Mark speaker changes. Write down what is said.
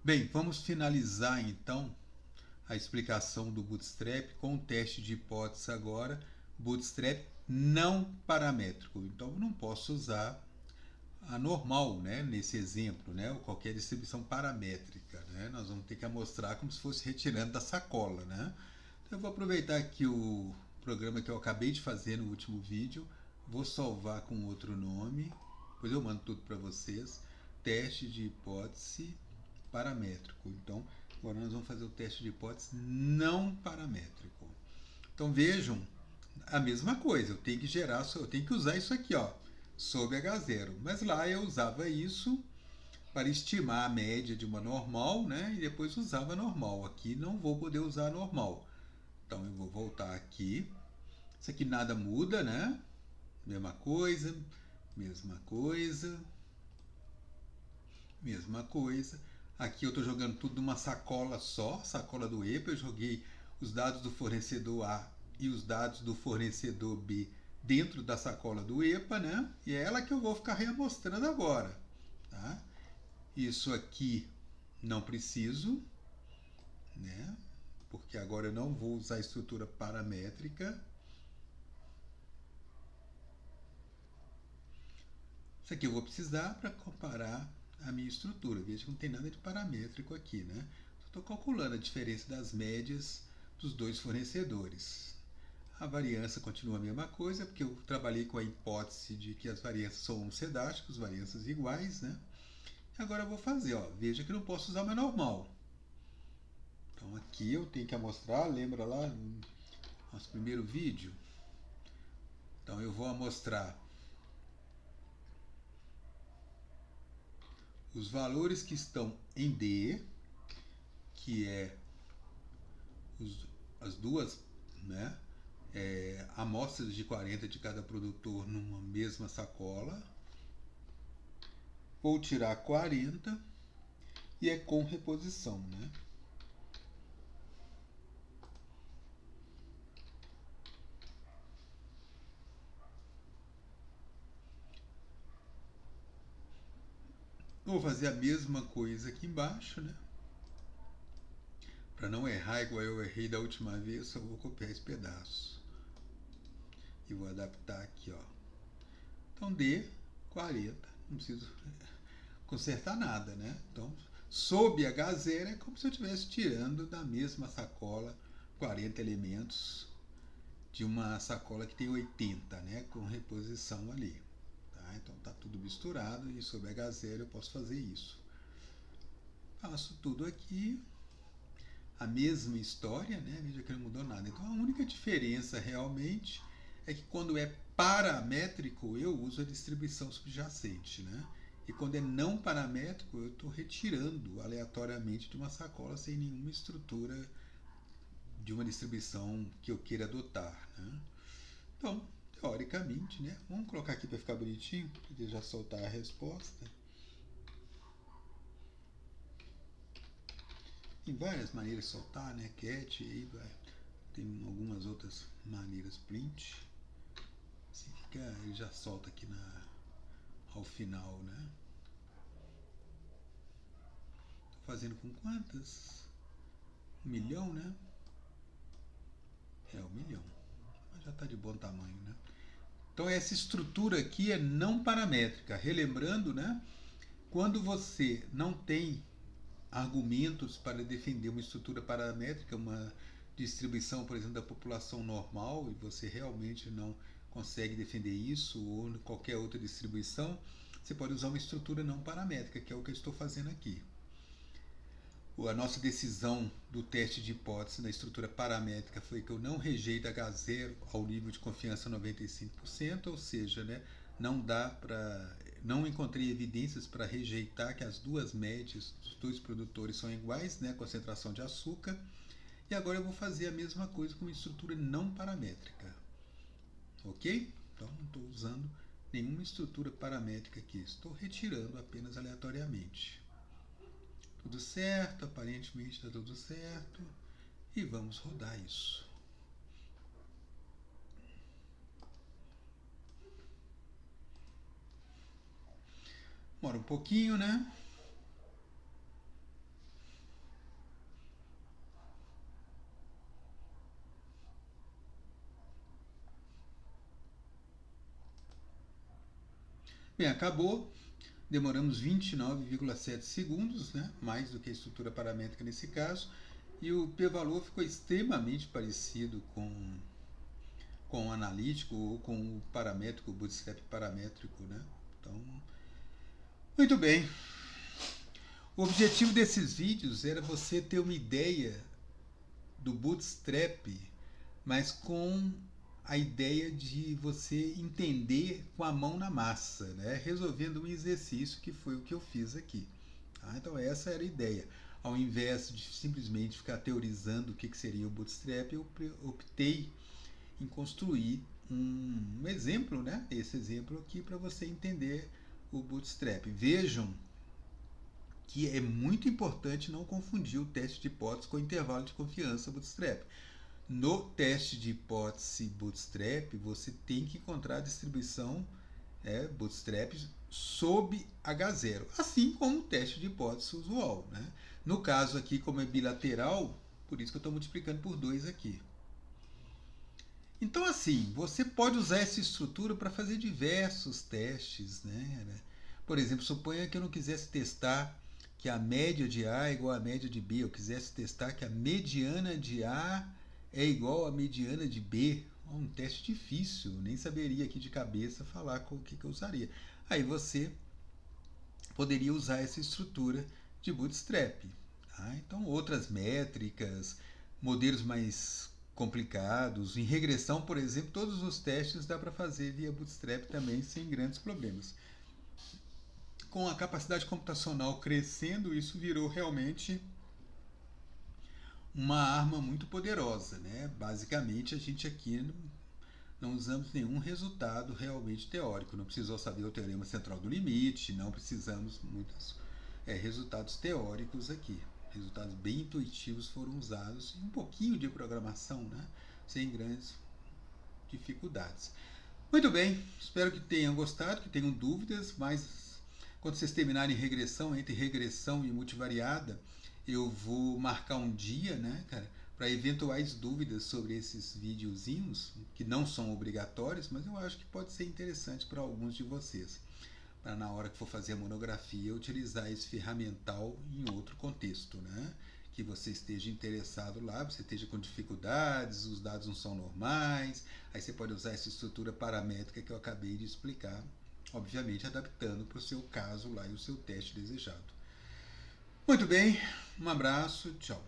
Speaker 1: Bem, vamos finalizar então a explicação do Bootstrap com o teste de hipótese agora. Bootstrap não paramétrico. Então, eu não posso usar a normal, né, nesse exemplo, né, ou qualquer distribuição paramétrica, né, nós vamos ter que amostrar como se fosse retirando da sacola, né. Então eu vou aproveitar aqui o programa que eu acabei de fazer no último vídeo, vou salvar com outro nome, depois eu mando tudo para vocês, teste de hipótese paramétrico. Então agora nós vamos fazer o teste de hipótese não paramétrico. Então vejam, a mesma coisa, eu tenho que gerar, eu tenho que usar isso aqui, ó, sob H0. Mas lá eu usava isso para estimar a média de uma normal, né? E depois usava a normal. Aqui não vou poder usar a normal. Então eu vou voltar aqui. Isso aqui nada muda, né? Mesma coisa, mesma coisa, mesma coisa. Aqui eu estou jogando tudo numa sacola só, sacola do EPA. Eu joguei os dados do fornecedor A e os dados do fornecedor B dentro da sacola do EPA, né? E é ela que eu vou ficar reamostrando agora, tá? Isso aqui não preciso, né? Porque agora eu não vou usar a estrutura paramétrica. Isso aqui eu vou precisar para comparar a minha estrutura. Veja que não tem nada de paramétrico aqui, né? Estou calculando a diferença das médias dos dois fornecedores. A variância continua a mesma coisa, porque eu trabalhei com a hipótese de que as variâncias são sedásticas, variâncias iguais, né? Agora eu vou fazer, ó. Veja que eu não posso usar uma normal. Então aqui eu tenho que amostrar, lembra lá no nosso primeiro vídeo? Então eu vou amostrar os valores que estão em D, que é as duas, né, amostras de 40 de cada produtor numa mesma sacola. Vou tirar 40 e é com reposição, né? Vou fazer a mesma coisa aqui embaixo, né? Para não errar igual eu errei da última vez, só vou copiar esse pedaço. E vou adaptar aqui, ó. Então D, 40, não preciso consertar nada, né? Então, sob H0 é como se eu estivesse tirando da mesma sacola 40 elementos de uma sacola que tem 80, né? Com reposição ali. Tá? Então tá tudo misturado e sob H0 eu posso fazer isso. Faço tudo aqui, a mesma história, né? Veja que não mudou nada. Então a única diferença realmente é que quando é paramétrico eu uso a distribuição subjacente, né? E quando é não paramétrico eu estou retirando aleatoriamente de uma sacola sem nenhuma estrutura de uma distribuição que eu queira adotar, né? Então, teoricamente, né? Vamos colocar aqui para ficar bonitinho, para já soltar a resposta. Tem várias maneiras de soltar, né? Cat, aí vai. Tem algumas outras maneiras, print. Assim fica, ele já solta aqui ao final, né? Tô fazendo com quantas? 1 milhão, né? É 1 milhão. Mas já está de bom tamanho, né? Então essa estrutura aqui é não paramétrica. Relembrando, né? Quando você não tem argumentos para defender uma estrutura paramétrica, uma distribuição, por exemplo, da população normal, e você realmente não consegue defender isso, ou qualquer outra distribuição, você pode usar uma estrutura não paramétrica, que é o que eu estou fazendo aqui. A nossa decisão do teste de hipótese na estrutura paramétrica foi que eu não rejeito H0 ao nível de confiança 95%, ou seja, né, não encontrei evidências para rejeitar que as duas médias dos dois produtores são iguais, né, concentração de açúcar. E agora eu vou fazer a mesma coisa com uma estrutura não paramétrica. Ok? Então não estou usando nenhuma estrutura paramétrica aqui, estou retirando apenas aleatoriamente. Tudo certo, aparentemente está tudo certo. E vamos rodar isso. Demora um pouquinho, né? Bem, acabou. Demoramos 29,7 segundos, né? Mais do que a estrutura paramétrica nesse caso. E o p-valor ficou extremamente parecido com o analítico ou com o paramétrico, o bootstrap paramétrico, né? Então, muito bem. O objetivo desses vídeos era você ter uma ideia do bootstrap, mas com a ideia de você entender com a mão na massa, né? Resolvendo um exercício que foi o que eu fiz aqui. Tá? Então essa era a ideia. Ao invés de simplesmente ficar teorizando o que seria o bootstrap, eu optei em construir um exemplo, né? Esse exemplo aqui para você entender o bootstrap. Vejam que é muito importante não confundir o teste de hipótese com o intervalo de confiança bootstrap. No teste de hipótese bootstrap, você tem que encontrar a distribuição bootstrap sob H0, assim como o teste de hipótese usual. Né? No caso aqui, como é bilateral, por isso que eu estou multiplicando por 2 aqui. Então, assim, você pode usar essa estrutura para fazer diversos testes. Né? Por exemplo, suponha que eu não quisesse testar que a média de A é igual à média de B, eu quisesse testar que a mediana de A é igual à mediana de B. Um teste difícil, nem saberia aqui de cabeça falar com o que eu usaria. Aí você poderia usar essa estrutura de bootstrap. Tá? Então, outras métricas, modelos mais complicados, em regressão, por exemplo, todos os testes dá para fazer via bootstrap também sem grandes problemas. Com a capacidade computacional crescendo, isso virou realmente uma arma muito poderosa, né? Basicamente, a gente aqui não usamos nenhum resultado realmente teórico. Não precisou saber o teorema central do limite, não precisamos muitos resultados teóricos aqui. Resultados bem intuitivos foram usados e um pouquinho de programação, né? Sem grandes dificuldades. Muito bem, espero que tenham gostado, que tenham dúvidas, mas quando vocês terminarem regressão, entre regressão e multivariada, eu vou marcar um dia, né, cara, para eventuais dúvidas sobre esses videozinhos, que não são obrigatórios, mas eu acho que pode ser interessante para alguns de vocês. Para na hora que for fazer a monografia, utilizar esse ferramental em outro contexto, né? Que você esteja interessado lá, você esteja com dificuldades, os dados não são normais, aí você pode usar essa estrutura paramétrica que eu acabei de explicar, obviamente adaptando para o seu caso lá e o seu teste desejado. Muito bem, um abraço, tchau.